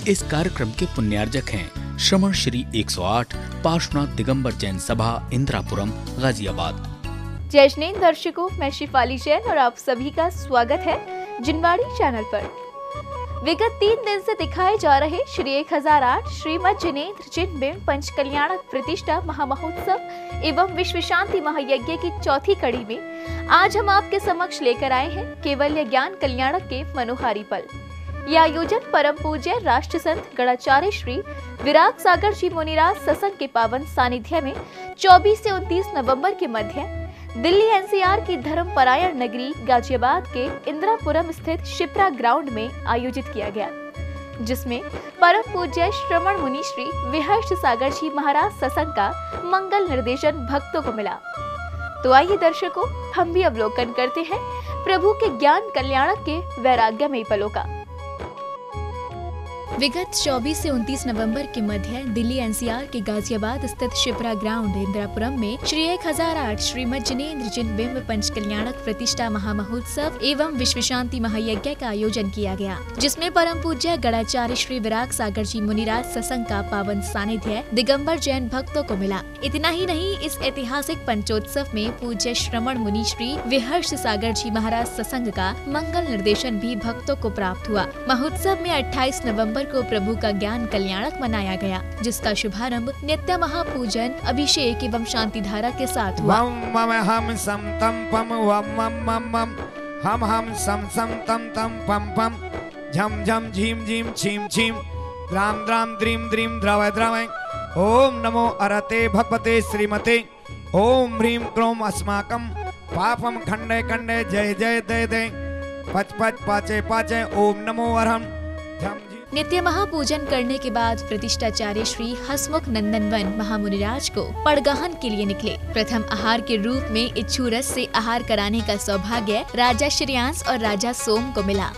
इस कार्यक्रम के पुण्यार्जक हैं श्रमण श्री 108 पार्श्वनाथ दिगंबर जैन सभा इंदिरापुरम गाजियाबाद। जय जिनेंद्र दर्शकों, मैं शिफाली जैन और आप सभी का स्वागत है जिनवाड़ी चैनल पर। विगत 3 दिन से दिखाए जा रहे श्री 1008 श्रीमद जिनेंद्र जिन बिंब पंच कल्याणक प्रतिष्ठा महामहोत्सव एवं विश्व शांति महायज्ञ की चौथी कड़ी में आज हम आपके समक्ष लेकर आए हैं केवल्य ज्ञान कल्याणक के मनोहारी पल। यह आयोजन परम पूज्य राष्ट्र संत गणाचार्य श्री विराग सागर जी मुनिराज सत्संग के पावन सानिध्य में 24 से 29 नवंबर के मध्य दिल्ली एनसीआर की धर्मपरायण नगरी गाजियाबाद के इंदिरापुरम स्थित शिप्रा ग्राउंड में आयोजित किया गया, जिसमें परम पूज्य श्रमण मुनि श्री विहर्ष सागर जी महाराज सत्संग का मंगल निर्देशन भक्तों को मिला। तो आइए दर्शकों, हम भी अवलोकन करते हैं प्रभु के ज्ञान कल्याणक के वैराग्यमयी पलों का। विगत 24 से 29 नवंबर के मध्य दिल्ली एनसीआर के गाजियाबाद स्थित शिप्रा ग्राउंड इंदिरापुरम में श्री 1008 श्रीमद जिनेंद्र जिन बिंब पंच कल्याणक प्रतिष्ठा महामहोत्सव एवं विश्व शांति महायज्ञ का आयोजन किया गया, जिसमें परम पूज्य गणाचार्य श्री विराग सागर जी मुनिराज सत्संग का पावन सानिध्य दिगंबर जैन भक्तों को मिला। इतना ही नहीं, इस ऐतिहासिक पंचोत्सव में पूज्य श्रमण मुनि श्री विहर्ष सागर जी महाराज सत्संग का मंगल निर्देशन भी भक्तों को प्राप्त हुआ। महोत्सव में 28 नवंबर को प्रभु का ज्ञान कल्याणक मनाया गया, जिसका शुभारंभ नित्य महापूजन अभिषेक एवं शांति धारा के साथ हुआ। हम सम तम पम हम सम सम तम तम पम पम झम झम झीम झीम छीम छीम द्राम द्राम द्रीम द्रीम द्रवय द्रवय। ओम नमो अरते भगवते श्रीमते ओम ह्रीम क्रोम अस्माकम पापम खंडे खंडे जय जय दय दय पच पच पाचे पाचे ओम नमो अरहम। नित्य महापूजन करने के बाद प्रतिष्ठाचार्य श्री हसमुख नंदनवन महामुनिराज को पड़गहन के लिए निकले। प्रथम आहार के रूप में इच्छू रस से आहार कराने का सौभाग्य राजा श्रेयांश और राजा सोम को मिला।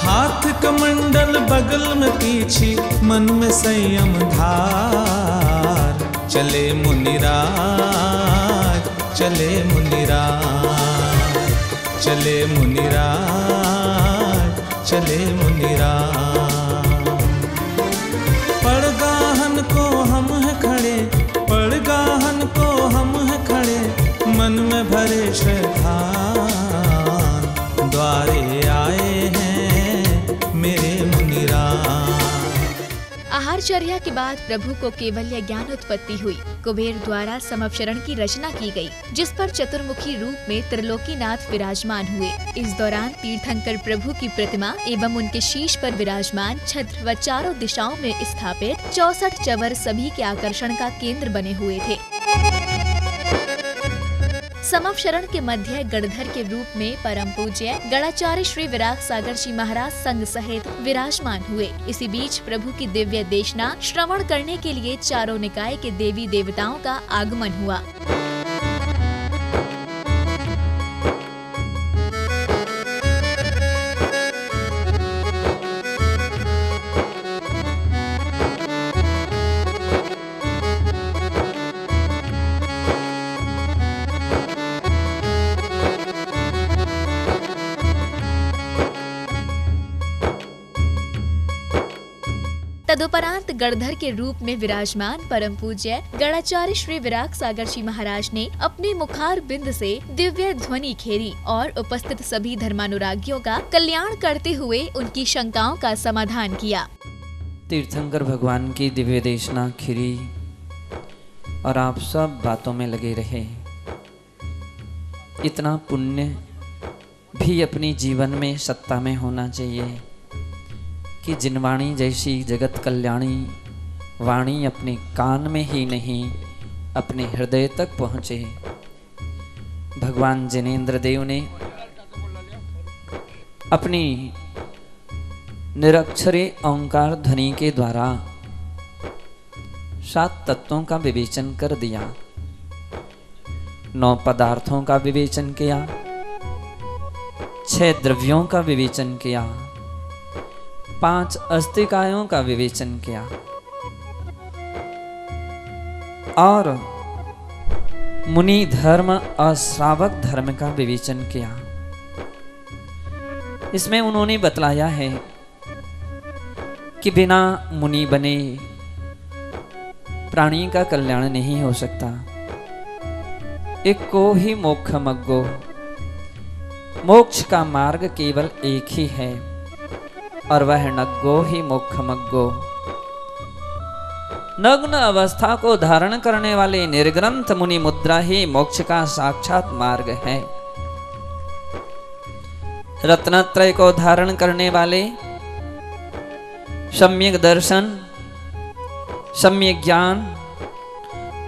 हाथ कमंडल बगल में पीछे मन में संयम धार चले मुनिराज चले मुनिराज चले मुनिराज चले मुनिराज। पड़गाहन को हम है खड़े पड़गाहन को हम है खड़े मन में भरे श्रद्धान द्वारे आए हैं मेरे मुनिराज। आहारचर्या के बाद प्रभु को केवल्य ज्ञान उत्पत्ति हुई। कुबेर द्वारा समवशरण की रचना की गई, जिस पर चतुर्मुखी रूप में त्रिलोकीनाथ विराजमान हुए। इस दौरान तीर्थंकर प्रभु की प्रतिमा एवं उनके शीश पर विराजमान छत्र व चारों दिशाओं में स्थापित 64 चवर सभी के आकर्षण का केंद्र बने हुए थे। समवशरण के मध्य गणधर के रूप में परम पूज्य गणाचार्य श्री विराग सागर जी महाराज संग सहित विराजमान हुए। इसी बीच प्रभु की दिव्य देशना श्रवण करने के लिए चारों निकाय के देवी देवताओं का आगमन हुआ। तदुपरांत गणधर के रूप में विराजमान परम पूज्य गणाचार्य श्री विराग सागर जी महाराज ने अपने मुखार बिंद से दिव्य ध्वनि खेरी और उपस्थित सभी धर्मानुरागियों का कल्याण करते हुए उनकी शंकाओं का समाधान किया। तीर्थंकर भगवान की दिव्य देशना खिरी और आप सब बातों में लगे रहे। इतना पुण्य भी अपनी जीवन में सत्ता में होना चाहिए कि जिनवाणी जैसी जगत कल्याणी वाणी अपने कान में ही नहीं अपने हृदय तक पहुँचे। भगवान जिनेंद्र देव ने अपनी निरक्षरे ओंकार ध्वनि के द्वारा 7 तत्वों का विवेचन कर दिया, 9 पदार्थों का विवेचन किया, 6 द्रव्यों का विवेचन किया, 5 अस्तिकायों का विवेचन किया और मुनि धर्म और श्रावक धर्म का विवेचन किया। इसमें उन्होंने बतलाया है कि बिना मुनि बने प्राणी का कल्याण नहीं हो सकता। एक को ही मोक्ष मग्गो, मोक्ष का मार्ग केवल एक ही है और वह नग्गो ही मोक्ष मग्गो। नग्न अवस्था को धारण करने वाले निर्ग्रंथ मुनि मुद्रा ही मोक्ष का साक्षात मार्ग है। रत्नत्रय को धारण करने वाले सम्यक दर्शन, सम्यक ज्ञान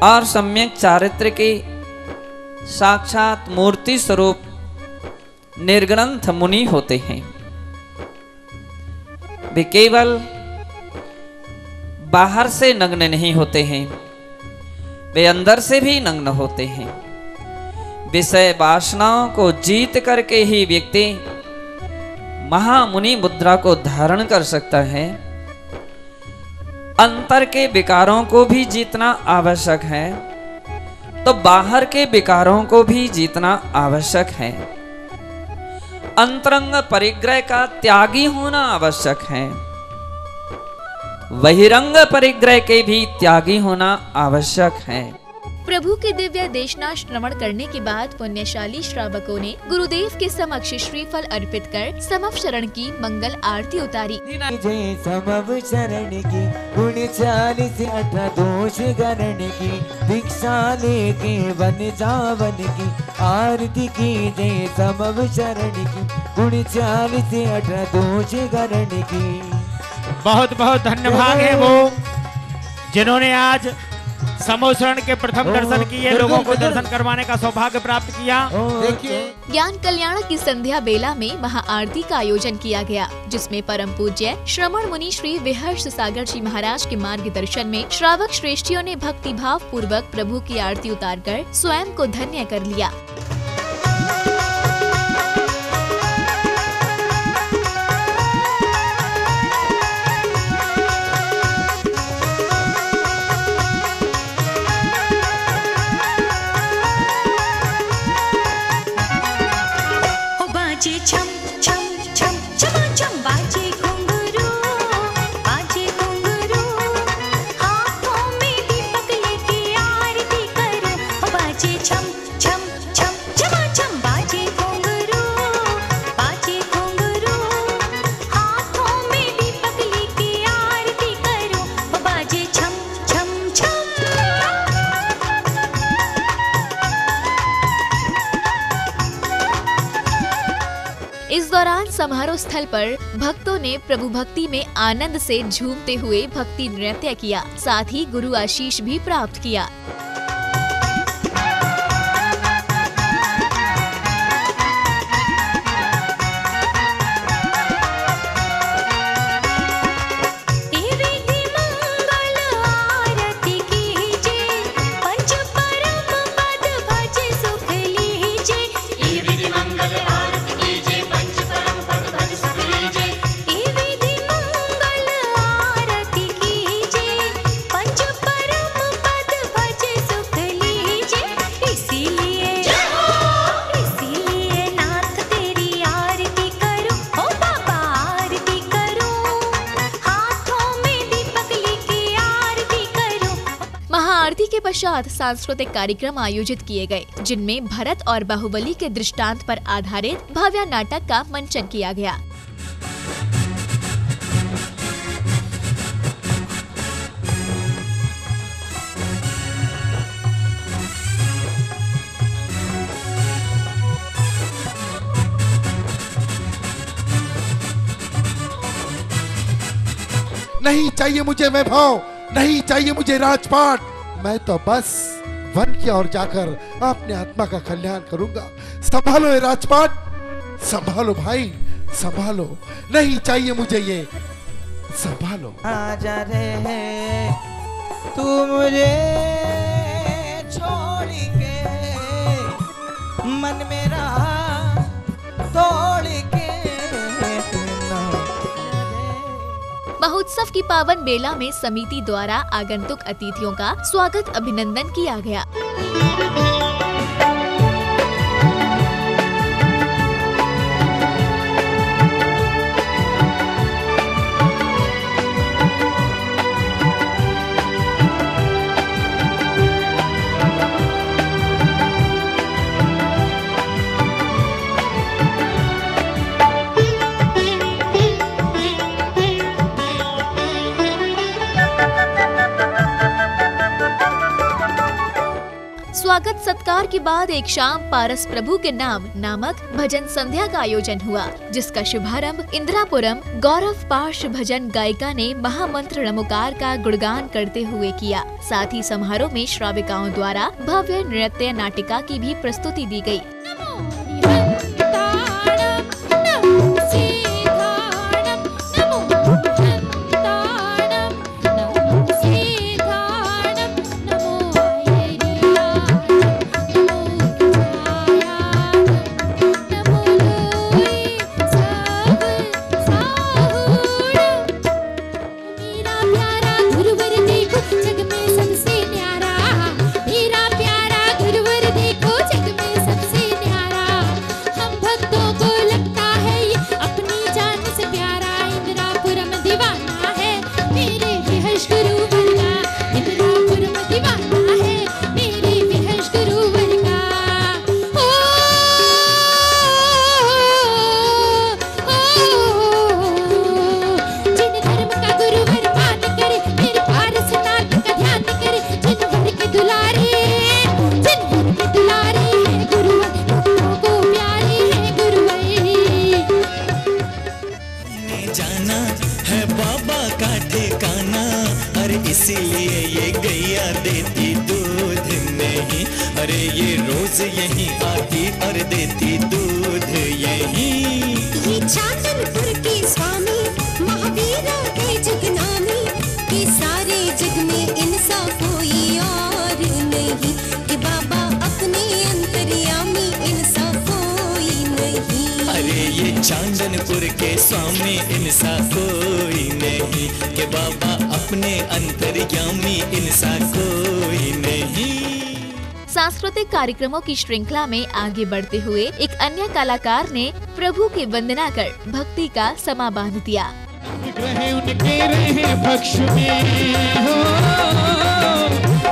और सम्यक चारित्र के साक्षात मूर्ति स्वरूप निर्ग्रंथ मुनि होते हैं। वे केवल बाहर से नग्न नहीं होते हैं, वे अंदर से भी नग्न होते हैं। विषय वासनाओं को जीत करके ही व्यक्ति महामुनि मुद्रा को धारण कर सकता है। अंतर के विकारों को भी जीतना आवश्यक है, तो बाहर के विकारों को भी जीतना आवश्यक है। अंतरंग परिग्रह का त्यागी होना आवश्यक है, बहिरंग परिग्रह के भी त्यागी होना आवश्यक है। प्रभु के दिव्य देशना श्रवण करने के बाद पुण्यशाली श्रावकों ने गुरुदेव के समक्ष श्रीफल अर्पित कर समव शरण की मंगल आरती उतारी। जय समव शरण की गुण 40 दोष गरण की, दीक्षा लेके वन जावन की आरती की। जय समव शरण की गुण 40 दोष गरण की। बहुत बहुत धन्यवाद है वो जिन्होंने आज समोशरण के प्रथम दर्शन किए, लोगों को दर्शन करवाने का सौभाग्य प्राप्त किया। देखिए ज्ञान कल्याण की संध्या बेला में महाआरती का आयोजन किया गया, जिसमें परम पूज्य श्रवण मुनि श्री विहर्ष सागर जी महाराज के मार्गदर्शन में श्रावक श्रेष्ठियों ने भक्ति भाव पूर्वक प्रभु की आरती उतारकर स्वयं को धन्य कर लिया। इस दौरान समारोह स्थल पर भक्तों ने प्रभु भक्ति में आनंद से झूमते हुए भक्ति नृत्य किया, साथ ही गुरु आशीष भी प्राप्त किया। आरती के पश्चात सांस्कृतिक कार्यक्रम आयोजित किए गए, जिनमें भरत और बाहुबली के दृष्टांत पर आधारित भव्य नाटक का मंचन किया गया। नहीं चाहिए मुझे वैभव, नहीं चाहिए मुझे राजपाट, मैं तो बस वन की ओर जाकर अपने आत्मा का कल्याण करूंगा। संभालो ये राजपाट, संभालो भाई, संभालो, नहीं चाहिए मुझे ये, संभालो। आजा रे तू मुझे छोड़ के, मन मेरा तोड़ के। महोत्सव की पावन बेला में समिति द्वारा आगंतुक अतिथियों का स्वागत अभिनंदन किया गया। स्वागत सत्कार के बाद एक शाम पारस प्रभु के नाम नामक भजन संध्या का आयोजन हुआ, जिसका शुभारंभ इंदिरापुरम गौरव पार्श्व भजन गायिका ने महामंत्र नमोकार का गुणगान करते हुए किया। साथ ही समारोह में श्राविकाओं द्वारा भव्य नृत्य नाटिका की भी प्रस्तुति दी गई। इसीलिए ये गैया देती दूध नहीं, अरे ये रोज यहीं आती और देती दूध यहीं। ये चांदनपुर के स्वामी महावीर के जगनामी, के सारे जग में इनसा कोई और नहीं, कि बाबा अपने अंतर्यामी इनसा कोई नहीं। अरे ये चांदनपुर के स्वामी इनसा कोई नहीं, कि बाबा अपने अंतर्यामी इनसा कोई नहीं। सांस्कृतिक कार्यक्रमों की श्रृंखला में आगे बढ़ते हुए एक अन्य कलाकार ने प्रभु की वंदना कर भक्ति का समा बांध दिया। नवग्रह उनके रहे पक्ष में हो,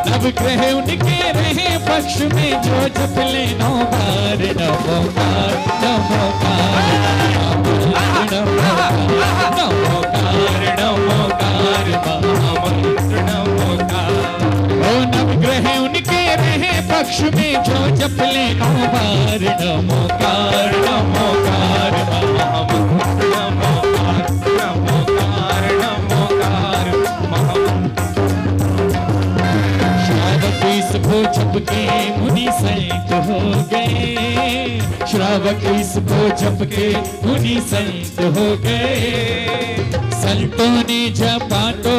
नवग्रह उनके रहे पक्ष में, जो जप ले नमोकार नमोकार नमोकार नमोकार नमोकार महामंत्र नमोकार। ओ नवग्रह उनके रहे पक्ष में, जो जप ले नमोकार नमोकार नमोकार महामंत्र नमोकार नमोकार नमोकार महामंत्र। श्रावक इसको जप के मुनि संत हो गए, श्रावक इसको जप के मुनि संत हो गए, संतों ने जपा तो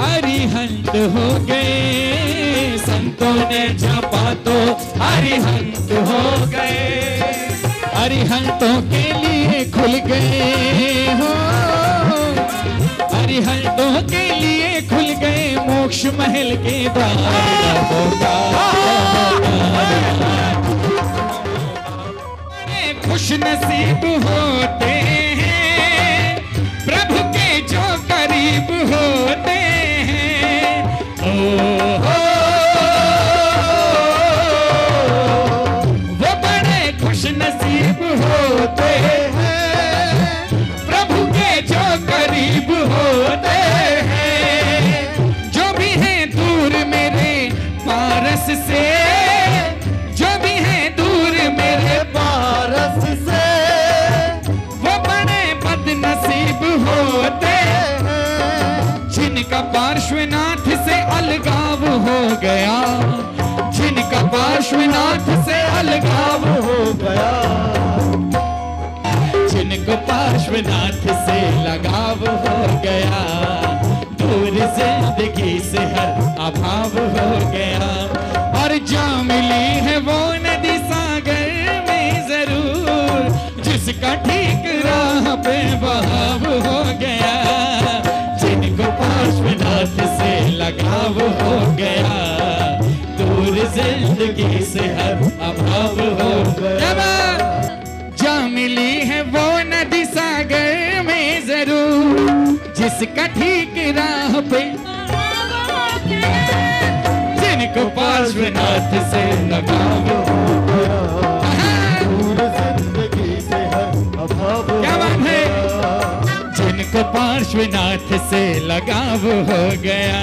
अरिहंत हो गए, संतों ने जपा तो अरिहंत हो गए, अरिहंतों के लिए खुल गए हो, अरिहंतों के लिए खुल गए मोक्ष महल के द्वार। खुश नसीब होते हैं प्रभु के जो करीब होते हैं, वो बड़े खुश नसीब होते हैं प्रभु के जो करीब होते हैं। जो भी हैं दूर मेरे पारस से, जो भी हैं दूर मेरे पारस से, वो बड़े बदनसीब होते हैं जिनका पार्श्वनाथ से अलगाव हो गया, जिनका पार्श्वनाथ से अलगाव हो गया, जिनको पार्श्वनाथ से लगाव हो गया, दूर जिंदगी से हर अभाव हो गया। और जा मिली है वो नदी सागर में जरूर, जिसका ठीक राह पे बहाव हो गया, जिनको पार्श्वनाथ से लगाव हो गया, दूर जिंदगी से हर अभाव हो गया। जा मिली है वो नदी सागर में जरूर, जिसका ठीक राह पे जिनको पार्श्वनाथ से लगाव हो गया, दूर जिंदगी से हर अभाव हो गया, जिनको पार्श्वनाथ से लगाव हो गया,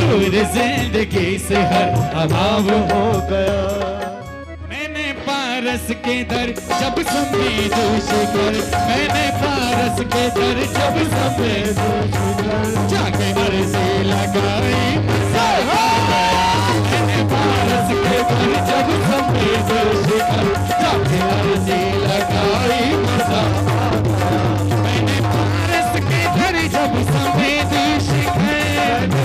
दूर जिंदगी से हर अभाव हो गया। मैंने पारस के दर जब समेत शिखर, मैंने पारस के दर जब समेत शिखर, जाके अर्जी लगाई मजा हो गया। मैंने पारस के दर जब समेत शिखर, जाके अर्जी लगाई मजा हो गया। मैंने पारस के दर जब समेत शिखर,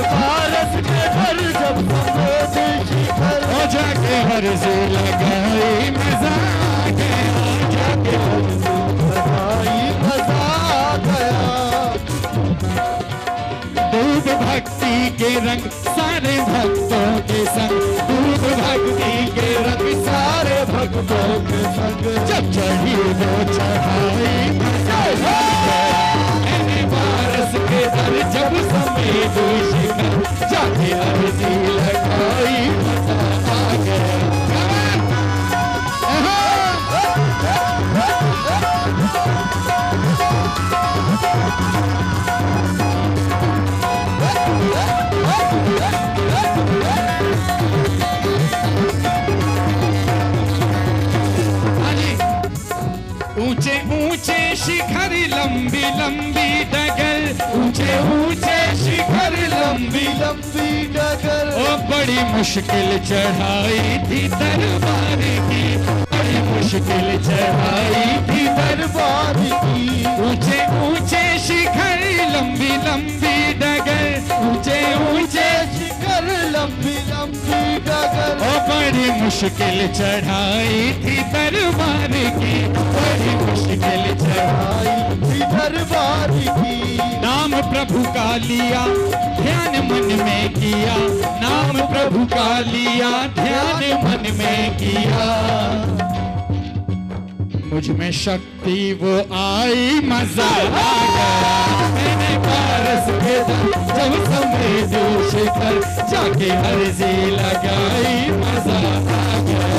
पारस के दर जब समेत शिखर, हो जाके अर्जी लगाई मजा आ गया, जाके अर्जी लगाई मजा आ गया। दूध भक्ति के रंग सारे भक्तों के संग, दूध भक्ति के रंग सारे भक्तों के संग, जब चढ़ी वो चढ़ाई मजा आ गया। मैंने पारस के दर जब समेत शिखर, जाके अर्जी लगाई मजा आ गया। ऊंचे ऊंचे शिखर लंबी लंबी डगर, ऊंचे ऊंचे शिखर लंबी लंबी डगर, ओ बड़ी मुश्किल चढ़ाई थी दरबार की, बड़ी मुश्किल चढ़ाई थी दरबार की। ऊंचे ऊंचे शिखर लंबी लंबी डगर, ऊंचे ऊंचे शिखर लंबी लंबी डगर, ओ बड़ी मुश्किल चढ़ाई थी दरबार की, बड़ी मुश्किल चढ़ाई थी दरबार की। नाम प्रभु का लिया ध्यान मन में किया, नाम प्रभु का लिया ध्यान मन में किया, मुझ में शक्ति वो आई मजा आ गया। मैंने पारस के दर जब समेत शिखर, जाके अर्जी लगाई मजा आ गया।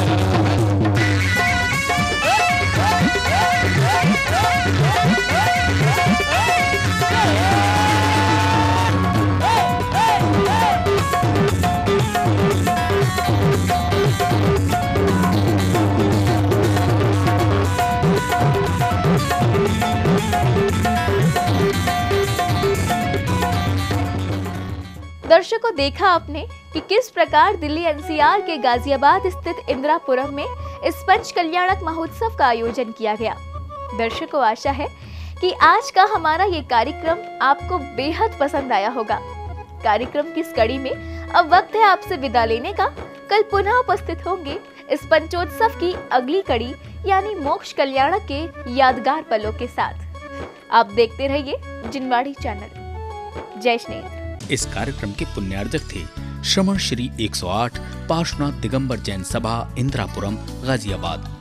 दर्शकों, देखा आपने कि किस प्रकार दिल्ली एनसीआर के गाजियाबाद स्थित इंदिरापुरम में इस पंच कल्याणक महोत्सव का आयोजन किया गया। दर्शकों, आशा है कि आज का हमारा ये कार्यक्रम आपको बेहद पसंद आया होगा। कार्यक्रम की इस कड़ी में अब वक्त है आपसे विदा लेने का। कल पुनः उपस्थित होंगे इस पंचोत्सव की अगली कड़ी यानी मोक्ष कल्याणक के यादगार पलों के साथ। आप देखते रहिए जिनवाड़ी चैनल। जय स्नेह। इस कार्यक्रम के पुण्यार्जक थे श्रमण श्री 108 पार्श्वनाथ दिगंबर जैन सभा इंदिरापुरम गाजियाबाद।